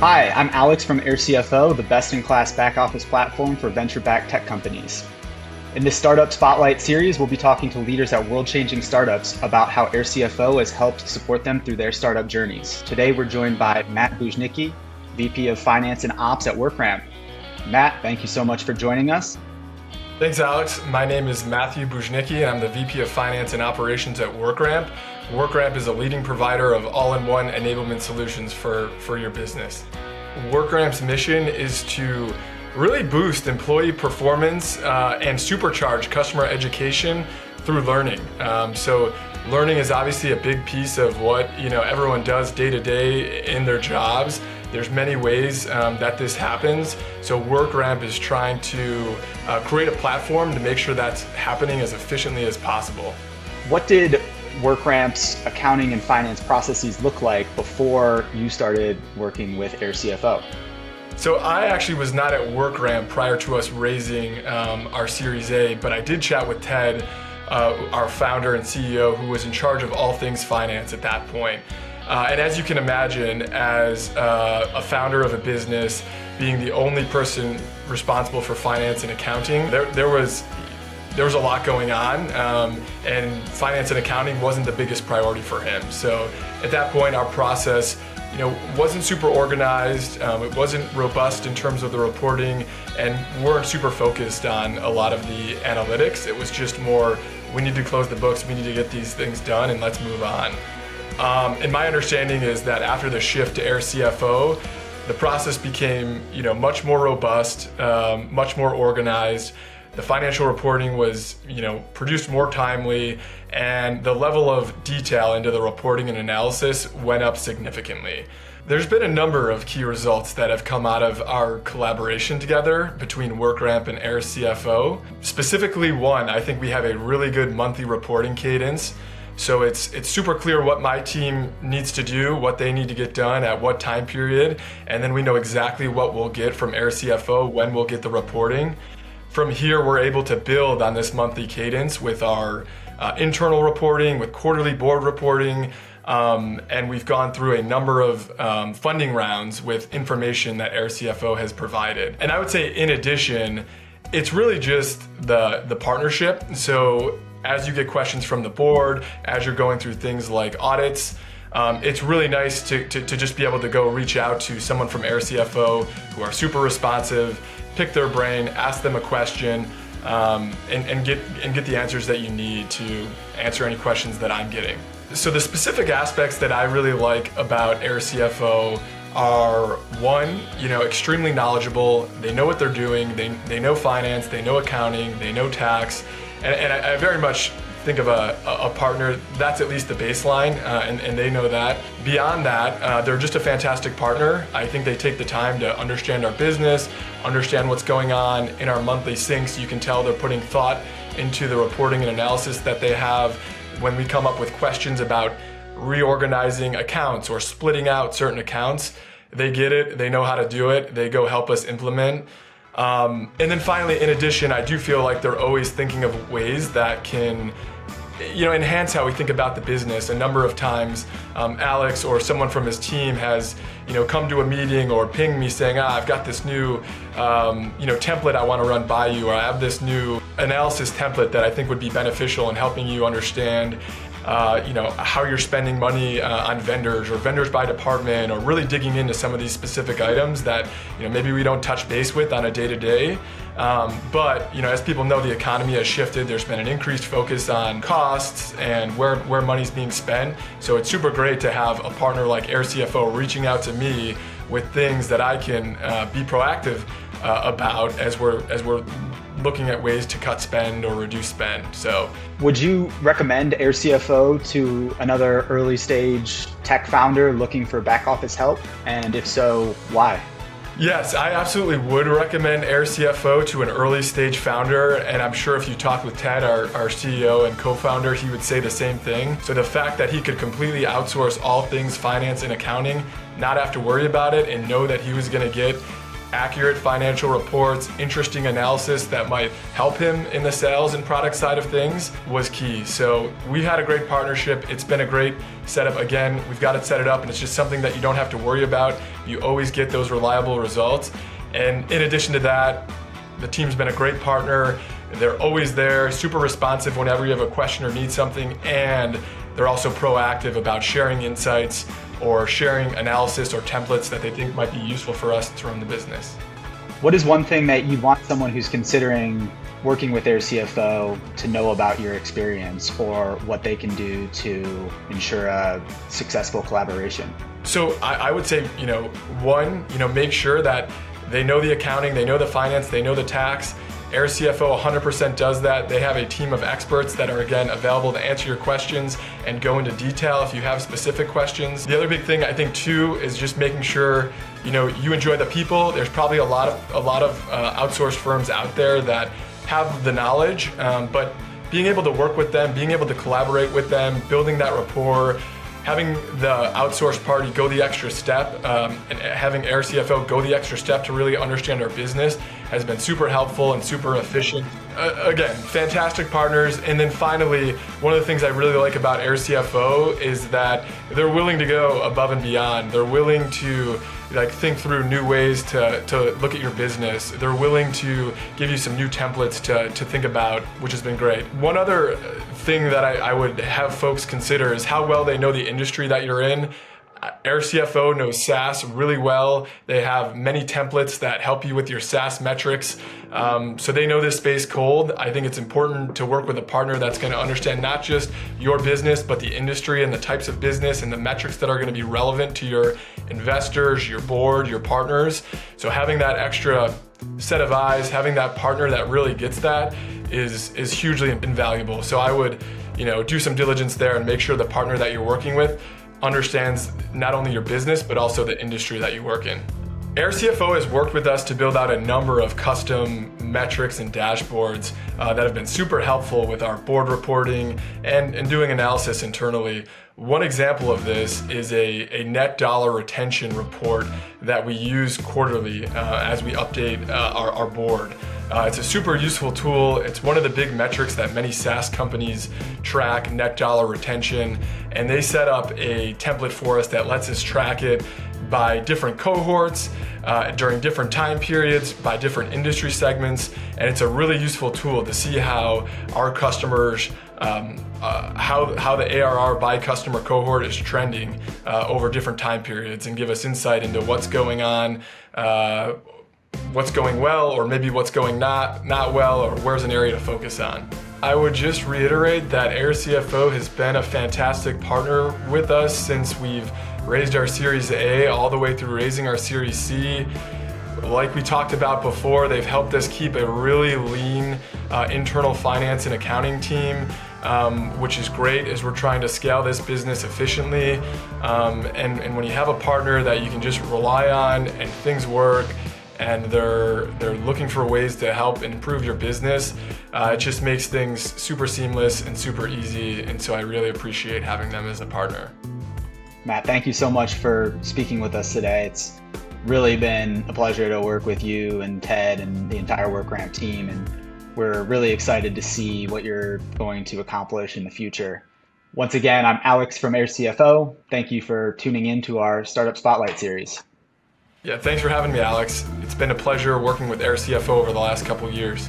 Hi, I'm Alex from airCFO, the best-in-class back-office platform for venture-backed tech companies. In this Startup Spotlight series, we'll be talking to leaders at world-changing startups about how airCFO has helped support them through their startup journeys. Today, we're joined by Matt Bujnicki, VP of Finance and Ops at WorkRamp. Matt, thank you so much for joining us. Thanks, Alex. My name is Matthew Bujnicki, and I'm the VP of Finance and Operations at WorkRamp. WorkRamp is a leading provider of all-in-one enablement solutions for your business. WorkRamp's mission is to really boost employee performance and supercharge customer education through learning. So learning is obviously a big piece of what everyone does day to day in their jobs. There's many ways that this happens. So WorkRamp is trying to create a platform to make sure that's happening as efficiently as possible. What did WorkRamp's accounting and finance processes look like before you started working with airCFO? So I actually was not at WorkRamp prior to us raising our Series A, but I did chat with Ted, our founder and CEO, who was in charge of all things finance at that point. And as you can imagine, as a founder of a business, being the only person responsible for finance and accounting, there was a lot going on, and finance and accounting wasn't the biggest priority for him. So at that point, our process wasn't super organized, it wasn't robust in terms of the reporting, and weren't super focused on a lot of the analytics. It was just more, we need to close the books, we need to get these things done, and let's move on. And my understanding is that after the shift to airCFO, the process became much more robust, much more organized. The financial reporting was produced more timely, and the level of detail into the reporting and analysis went up significantly. There's been a number of key results that have come out of our collaboration together between WorkRamp and airCFO. Specifically one, I think we have a really good monthly reporting cadence. So it's super clear what my team needs to do, what they need to get done at what time period, and then we know exactly what we'll get from airCFO when we'll get the reporting. From here, we're able to build on this monthly cadence with our internal reporting, with quarterly board reporting, and we've gone through a number of funding rounds with information that airCFO has provided. And I would say, in addition, it's really just the partnership. So as you get questions from the board, as you're going through things like audits, it's really nice to just be able to go reach out to someone from airCFO who are super responsive, pick their brain, ask them a question, and get the answers that you need to answer any questions that I'm getting. So the specific aspects that I really like about airCFO are, one, extremely knowledgeable. They know what they're doing. They know finance, they know accounting, they know tax, and I very much think of a partner that's at least the baseline, and they know that. Beyond that, they're just a fantastic partner. I think they take the time to understand our business, understand what's going on in our monthly syncs. You can tell they're putting thought into the reporting and analysis that they have. When we come up with questions about reorganizing accounts or splitting out certain accounts, they get it, they know how to do it, they go help us implement. And then finally, in addition, I do feel like they're always thinking of ways that can enhance how we think about the business. A number of times, Alex or someone from his team has, come to a meeting or pinged me saying, I've got this new, template I want to run by you, or I have this new analysis template that I think would be beneficial in helping you understand how you're spending money on vendors or vendors by department, or really digging into some of these specific items that maybe we don't touch base with on a day-to-day. But as people know, the economy has shifted. There's been an increased focus on costs and where money's being spent. So it's super great to have a partner like airCFO reaching out to me with things that I can be proactive about as we're looking at ways to cut spend or reduce spend. So, would you recommend airCFO to another early stage tech founder looking for back office help? And if so, why? Yes, I absolutely would recommend airCFO to an early stage founder, and I'm sure if you talk with Ted, our CEO and co-founder, he would say the same thing. So the fact that he could completely outsource all things finance and accounting, not have to worry about it, and know that he was going to get accurate financial reports, interesting analysis that might help him in the sales and product side of things was key. So we've had a great partnership. It's been a great setup. Again, we've got it set it up, and it's just something that you don't have to worry about. You always get those reliable results. And in addition to that, the team's been a great partner. They're always there, super responsive whenever you have a question or need something, and they're also proactive about sharing insights or sharing analysis or templates that they think might be useful for us to run the business. What is one thing that you want someone who's considering working with airCFO to know about your experience, or what they can do to ensure a successful collaboration? So I would say, one, make sure that they know the accounting, they know the finance, they know the tax. airCFO 100% does that. They have a team of experts that are, again, available to answer your questions and go into detail if you have specific questions. The other big thing I think too is just making sure you enjoy the people. There's probably a lot of outsourced firms out there that have the knowledge, but being able to work with them, being able to collaborate with them, building that rapport, having the outsourced party go the extra step, and having airCFO go the extra step to really understand our business has been super helpful and super efficient. Again, fantastic partners. And then finally, one of the things I really like about airCFO is that they're willing to go above and beyond. They're willing to think through new ways to look at your business. They're willing to give you some new templates to think about, which has been great. One other thing that I would have folks consider is how well they know the industry that you're in. airCFO knows SaaS really well. They have many templates that help you with your SaaS metrics. So they know this space cold. I think it's important to work with a partner that's going to understand not just your business, but the industry and the types of business and the metrics that are going to be relevant to your investors, your board, your partners. So having that extra set of eyes, having that partner that really gets that is hugely invaluable. So I would, do some diligence there and make sure the partner that you're working with understands not only your business, but also the industry that you work in. airCFO has worked with us to build out a number of custom metrics and dashboards that have been super helpful with our board reporting and doing analysis internally. One example of this is a net dollar retention report that we use quarterly as we update our board. It's a super useful tool. It's one of the big metrics that many SaaS companies track, net dollar retention, and they set up a template for us that lets us track it by different cohorts, during different time periods, by different industry segments, and it's a really useful tool to see how our customers, how the ARR by customer cohort is trending over different time periods, and give us insight into what's going on, what's going well, or maybe what's going not well, or where's an area to focus on. I would just reiterate that airCFO has been a fantastic partner with us since we've raised our Series A all the way through raising our Series C. Like we talked about before, they've helped us keep a really lean internal finance and accounting team, which is great as we're trying to scale this business efficiently. And when you have a partner that you can just rely on and things work, and they're looking for ways to help improve your business, it just makes things super seamless and super easy. And so I really appreciate having them as a partner. Matt, thank you so much for speaking with us today. It's really been a pleasure to work with you and Ted and the entire WorkRamp team, and we're really excited to see what you're going to accomplish in the future. Once again, I'm Alex from airCFO. Thank you for tuning in to our Startup Spotlight series. Yeah, thanks for having me, Alex. It's been a pleasure working with airCFO over the last couple of years.